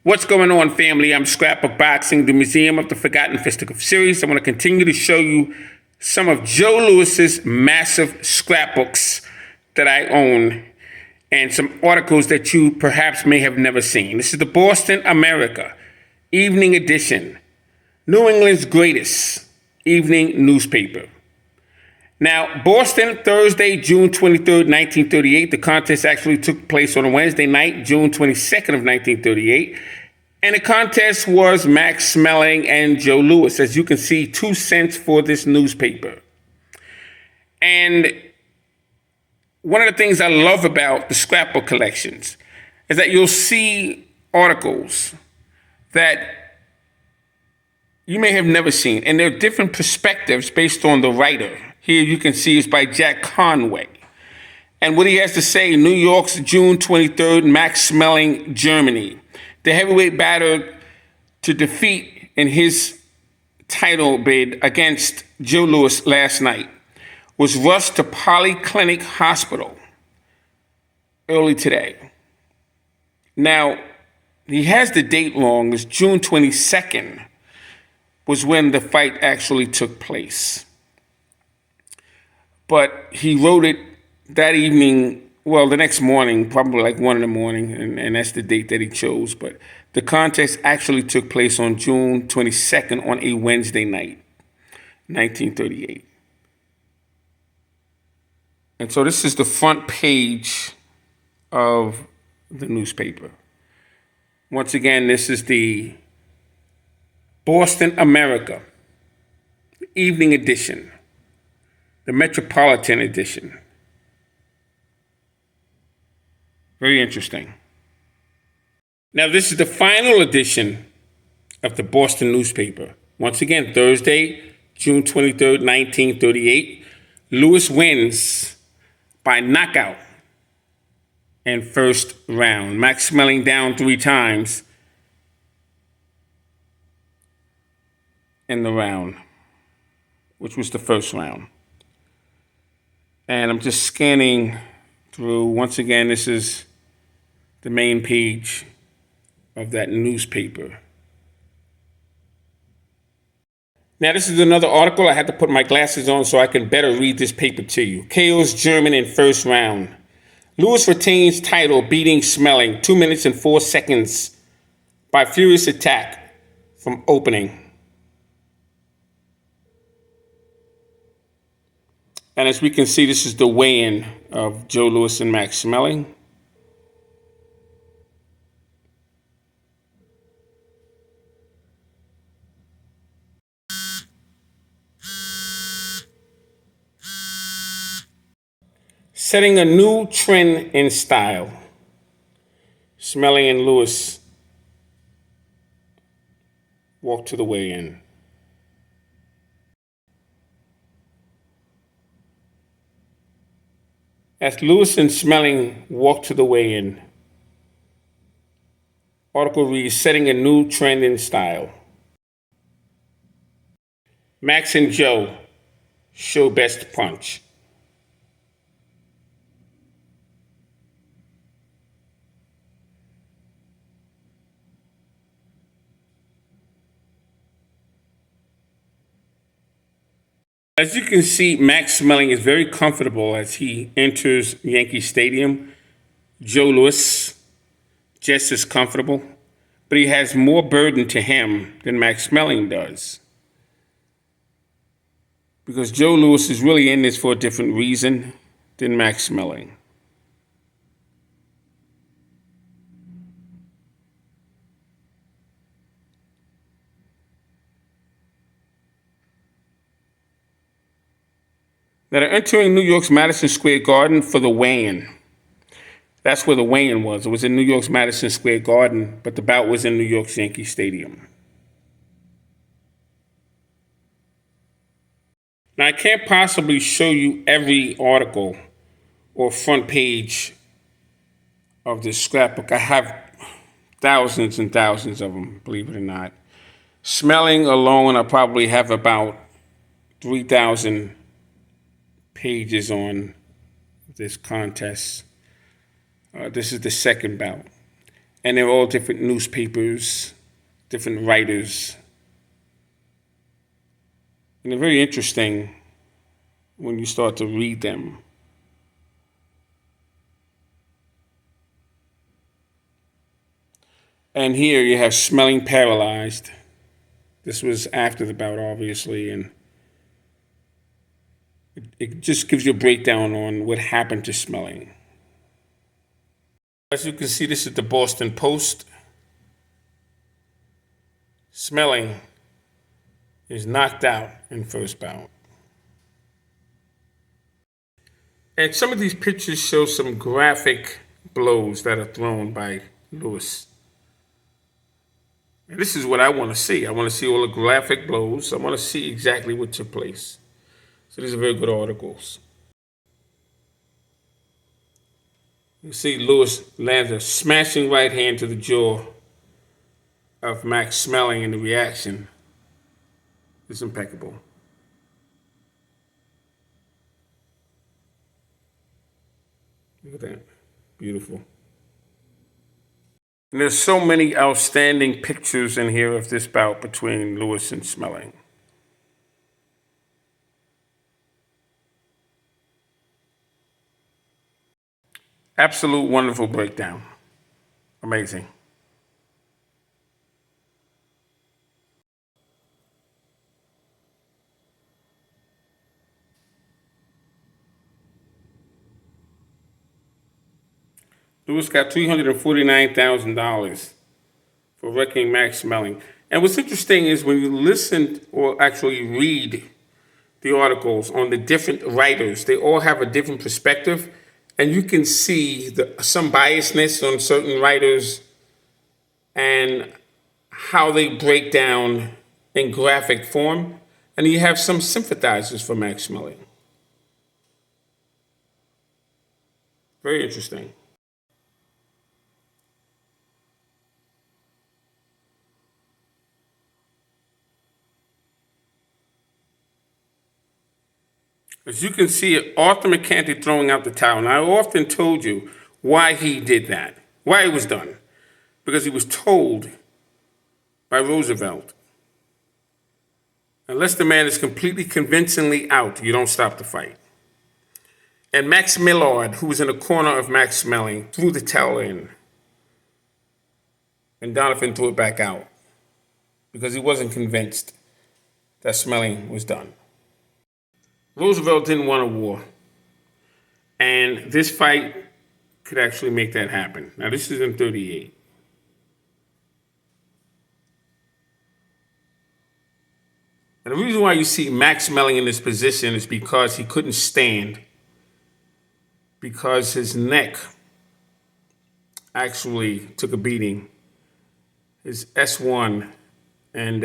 What's going on, family? I'm Scrapbook Boxing, the Museum of the Forgotten Fisticuff series. I'm going to continue to show you some of Joe Louis's massive scrapbooks that I own and some articles that you perhaps may have never seen. This is the Boston America Evening Edition, New England's greatest evening newspaper. Now, Boston, Thursday, June 23rd, 1938. The contest actually took place on a Wednesday night, June 22nd of 1938. And the contest was Max Schmeling and Joe Louis. As you can see, 2 cents for this newspaper. And one of the things I love about the scrapbook collections is that you'll see articles that you may have never seen. And there are different perspectives based on the writer. Here you can see it's by Jack Conway. And what he has to say, New York's June 23rd, Max Schmeling, Germany. The heavyweight battle to defeat in his title bid against Joe Louis last night was rushed to Polyclinic Hospital early today. Now, he has the date wrong. It's June 22nd was when the fight actually took place. But he wrote it that evening, well, the next morning, probably like 1 in the morning, and that's the date that he chose. But the contest actually took place on June 22nd on a Wednesday night, 1938. And so this is the front page of the newspaper. Once again, this is the Boston America Evening Edition, the Metropolitan Edition. Very interesting. Now, this is the final edition of the Boston newspaper. Once again, Thursday, June 23rd, 1938. Louis wins by knockout in first round. Max Schmeling down 3 times in the round, which was the first round. And I'm just scanning through. Once again, this is the main page of that newspaper. Now, this is another article. I had to put my glasses on so I can better read this paper to you. KO's German in first round. Louis retains title, beating Schmeling 2 minutes and 4 seconds by furious attack from opening. And as we can see, this is the weigh-in of Joe Louis and Max Schmeling. Setting a new trend in style. Schmeling and Louis walk to the weigh-in. As Louis and Schmeling walk to the weigh-in, article reads, setting a new trend in style. Max and Joe show best punch. As you can see, Max Schmeling is very comfortable as he enters Yankee Stadium. Joe Louis, just as comfortable, but he has more burden to him than Max Schmeling does. Because Joe Louis is really in this for a different reason than Max Schmeling. That are entering New York's Madison Square Garden for the weigh-in. That's where the weigh-in was. It was in New York's Madison Square Garden, but the bout was in New York's Yankee Stadium. Now, I can't possibly show you every article or front page of this scrapbook. I have thousands and thousands of them, believe it or not. Schmeling alone, I probably have about 3,000 pages on this contest. This is the second bout. And they're all different newspapers, different writers. And they're very interesting when you start to read them. And here you have Smelling Paralyzed. This was after the bout, obviously, and it just gives you a breakdown on what happened to Smelling. As you can see, this is the Boston Post. Smelling is knocked out in first bout. And some of these pictures show some graphic blows that are thrown by Lewis. And this is what I want to see. I want to see all the graphic blows. I want to see exactly what took place. So these are very good articles. You see Lewis lands a smashing right hand to the jaw of Max Smelling, and the reaction is impeccable. Look at that. Beautiful. And there's so many outstanding pictures in here of this bout between Lewis and Smelling. Absolute wonderful breakdown. Amazing. Lewis got $349,000 for wrecking Max Smelling. And what's interesting is when you listen or actually read the articles on the different writers, they all have a different perspective. And you can see some biasness on certain writers and how they break down in graphic form. And you have some sympathizers for Max Smelling. Very interesting. As you can see, Arthur Mercante throwing out the towel. And I often told you why he did that, why it was done. Because he was told by Roosevelt, unless the man is completely convincingly out, you don't stop the fight. And Max Millard, who was in the corner of Max Smelling, threw the towel in. And Donovan threw it back out because he wasn't convinced that Smelling was done. Roosevelt didn't want a war. And this fight could actually make that happen. Now, this is in 38. And the reason why you see Max Smelling in this position is because he couldn't stand, because his neck actually took a beating. His S1 and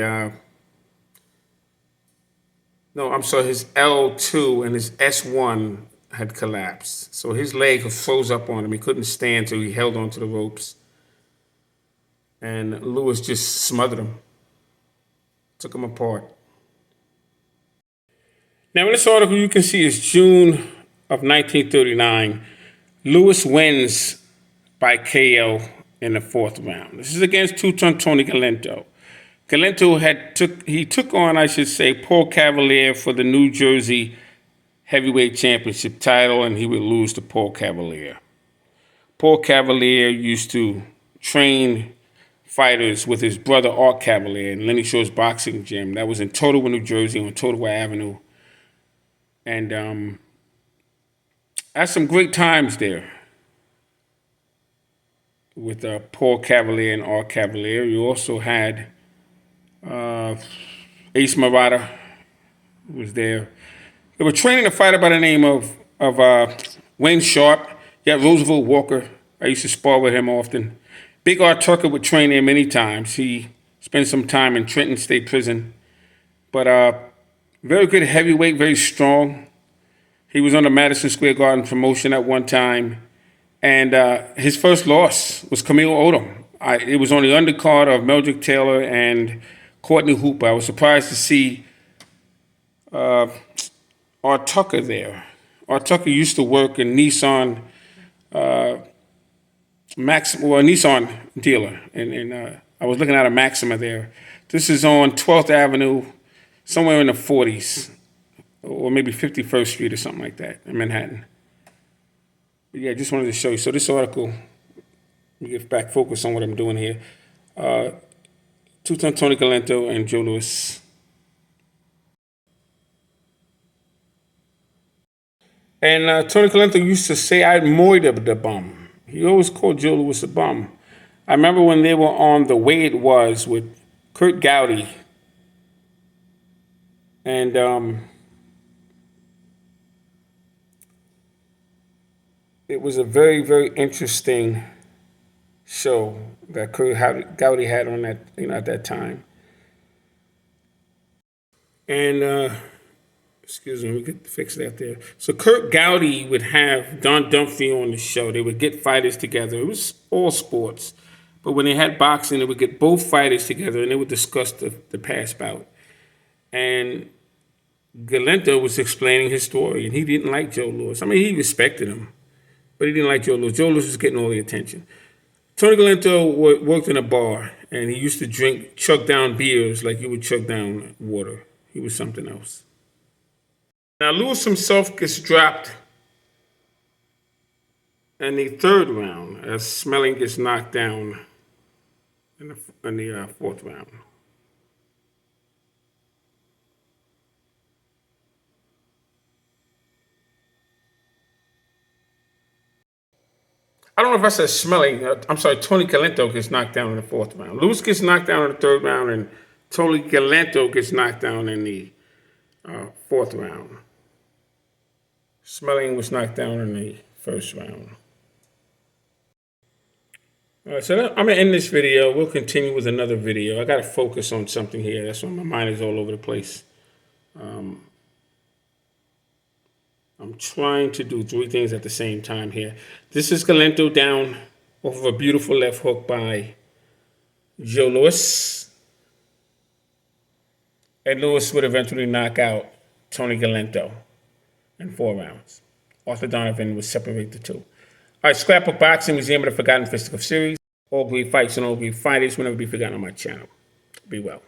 his L2 and his S1 had collapsed. So his leg froze up on him. He couldn't stand, so he held onto the ropes. And Lewis just smothered him, took him apart. Now in this article, you can see it's June of 1939. Lewis wins by KO in the fourth round. This is against two-ton Tony Galento. Galento took on Paul Cavalier for the New Jersey Heavyweight Championship title, and he would lose to Paul Cavalier. Paul Cavalier used to train fighters with his brother Art Cavalier in Lenny Shaw's boxing gym. That was in Totowa, New Jersey, on Totowa Avenue. And had some great times there with Paul Cavalier and Art Cavalier. You also had Ace Murata was there. They were training a fighter by the name of Wayne Sharp. You had Roosevelt Walker. I used to spar with him often. Big Art Tucker would train there many times. He spent some time in Trenton State Prison. But very good heavyweight, very strong. He was on the Madison Square Garden promotion at one time. And his first loss was Camille Odom. It was on the undercard of Meldrick Taylor and Courtney Hooper. I was surprised to see Art Tucker there. Art Tucker used to work in Nissan Nissan dealer, and I was looking at a Maxima there. This is on 12th Avenue, somewhere in the 40s, or maybe 51st Street or something like that in Manhattan. But yeah, just wanted to show you. So this article, let me get back focus on what I'm doing here. Two-Tone Tony Galento and Joe Louis. And Tony Galento used to say I'd moited the bum. He always called Joe Louis a bum. I remember when they were on The Way It Was with Kurt Gowdy. And it was a very, very interesting show that Kurt Gowdy had on that, at that time. And excuse me, we could fix that there. So Kurt Gowdy would have Don Dunphy on the show. They would get fighters together. It was all sports. But when they had boxing, they would get both fighters together and they would discuss the past bout. And Galento was explaining his story, and he didn't like Joe Louis. I mean, he respected him, but he didn't like Joe Louis. Joe Louis was getting all the attention. Tony Galento worked in a bar, and he used to chug down beers like you would chug down water. He was something else. Now, Louis himself gets dropped in the third round as Smelling gets knocked down in the fourth round. I don't know if I said Smelling. I'm sorry, Tony Galento gets knocked down in the fourth round. Louis gets knocked down in the third round, and Tony Galento gets knocked down in the fourth round. Smelling was knocked down in the first round. All right, so I'm going to end this video. We'll continue with another video. I got to focus on something here. That's why my mind is all over the place. I'm trying to do three things at the same time here. This is Galento down off of a beautiful left hook by Joe Louis. And Louis would eventually knock out Tony Galento in 4 rounds. Arthur Donovan would separate the two. All right, Scrapbook Boxing, Museum of the Forgotten Fisticuff Series. All great fights and all great fighters will never be forgotten on my channel. Be well.